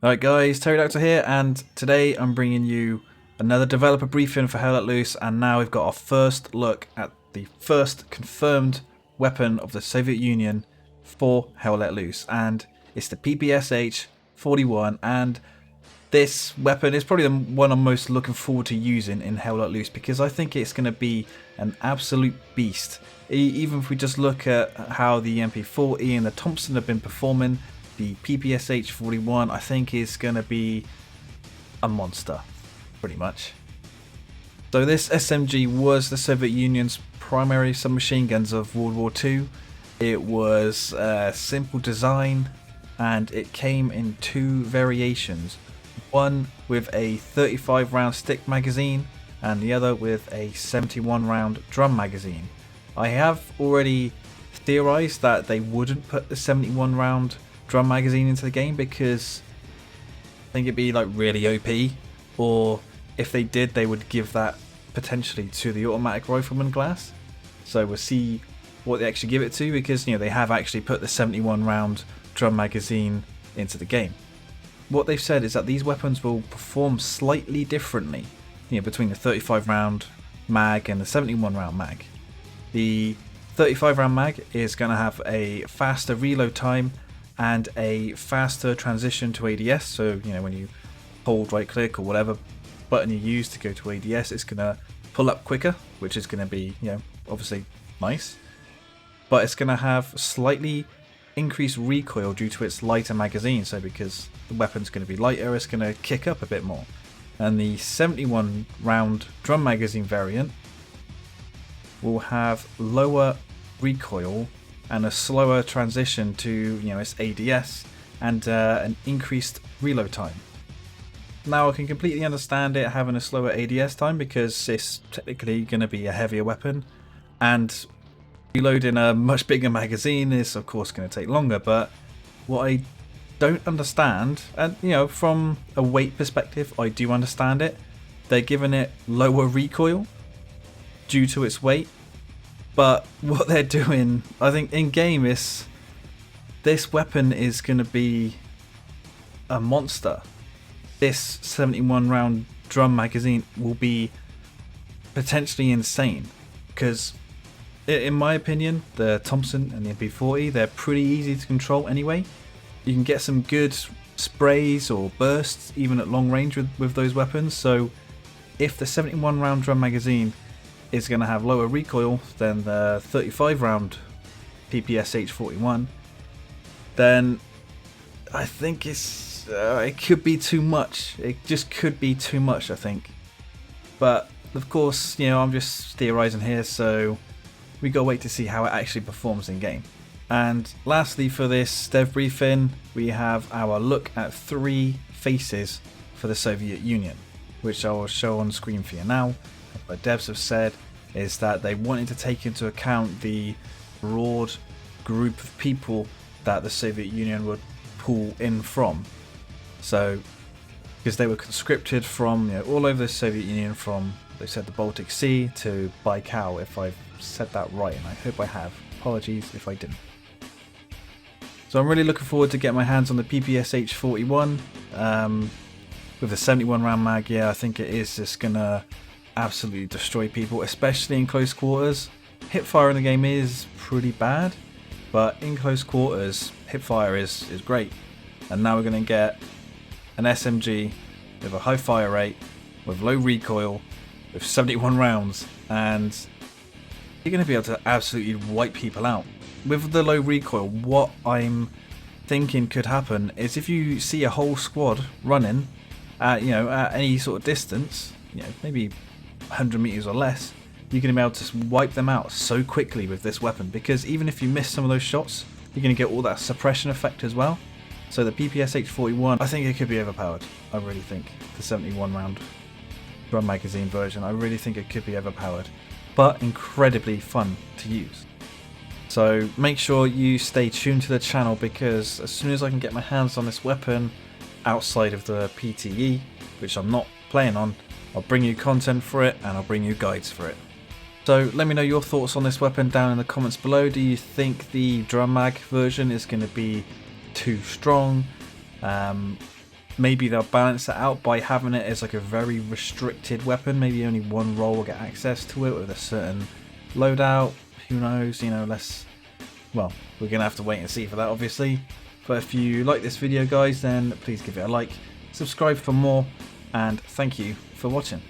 Alright guys, Pterodactyl here, and today I'm bringing you another developer briefing for Hell Let Loose, and now we've got our first look at the first confirmed weapon of the Soviet Union for Hell Let Loose, and it's the PPSH 41, and this weapon is probably the one I'm most looking forward to using in Hell Let Loose because I think it's going to be an absolute beast. Even if we just look at how the MP40 and the Thompson have been performing, the PPSH 41 I think is going to be a monster, pretty much. So this SMG was the Soviet Union's primary submachine guns of World War II. It was a simple design and it came in two variations. One with a 35 round stick magazine and the other with a 71 round drum magazine. I have already theorized that they wouldn't put the 71 round drum magazine into the game because I think it'd be like really OP, or if they did they would give that potentially to the automatic rifleman class. So we'll see what they actually give it to, because they have actually put the 71 round drum magazine into the game. What they've said is that these weapons will perform slightly differently between the 35 round mag and the 71 round mag. The 35 round mag is going to have a faster reload time and a faster transition to ADS. So when you hold right click or whatever button you use to go to ADS, it's going to pull up quicker, which is going to be obviously nice, but it's going to have slightly increased recoil due to its lighter magazine. So because the weapon's going to be lighter, it's going to kick up a bit more. And the 71 round drum magazine variant will have lower recoil and a slower transition to its ADS and an increased reload time. Now I can completely understand it having a slower ADS time because it's technically going to be a heavier weapon, and reloading a much bigger magazine is of course going to take longer. But what I don't understand, and from a weight perspective I do understand it, they're giving it lower recoil due to its weight. But what they're doing, I think in game, is this weapon is going to be a monster. This 71 round drum magazine will be potentially insane because in my opinion the Thompson and the MP40, they're pretty easy to control anyway. You can get some good sprays or bursts even at long range with those weapons. So if the 71 round drum magazine is going to have lower recoil than the 35 round PPSH 41, then I think it could be too much. It just could be too much, I think. But of course, I'm just theorizing here, so we gotta wait to see how it actually performs in game. And lastly, for this dev briefing, we have our look at 3 faces for the Soviet Union, which I will show on screen for you now. What devs have said is that they wanted to take into account the broad group of people that the Soviet Union would pull in from. So, because they were conscripted from all over the Soviet Union, from, they said, the Baltic Sea to Baikal, if I've said that right, and I hope I have. Apologies if I didn't. So I'm really looking forward to getting my hands on the PPSH 41 with the 71 round mag. Yeah, I think it is just gonna absolutely destroy people, especially in close quarters. Hipfire in the game is pretty bad, but in close quarters hipfire is great. And now we're going to get an SMG with a high fire rate, with low recoil, with 71 rounds, and you're going to be able to absolutely wipe people out. With the low recoil, what I'm thinking could happen is if you see a whole squad running at at any sort of distance, maybe 100 meters or less, you're going to be able to wipe them out so quickly with this weapon, because even if you miss some of those shots, you're going to get all that suppression effect as well. So the PPSH 41, I think it could be overpowered. I really think the 71 round drum magazine version, I really think it could be overpowered, but incredibly fun to use. So make sure you stay tuned to the channel, because as soon as I can get my hands on this weapon outside of the PTE, which I'm not playing on, I'll bring you content for it and I'll bring you guides for it. So let me know your thoughts on this weapon down in the comments below. Do you think the drum mag version is going to be too strong? maybe they'll balance it out by having it as like a very restricted weapon. Maybe only one role will get access to it with a certain loadout. Who knows? You know, well, we're gonna have to wait and see for that, obviously. But if you like this video, guys, then please give it a like, subscribe for more, and thank you for watching.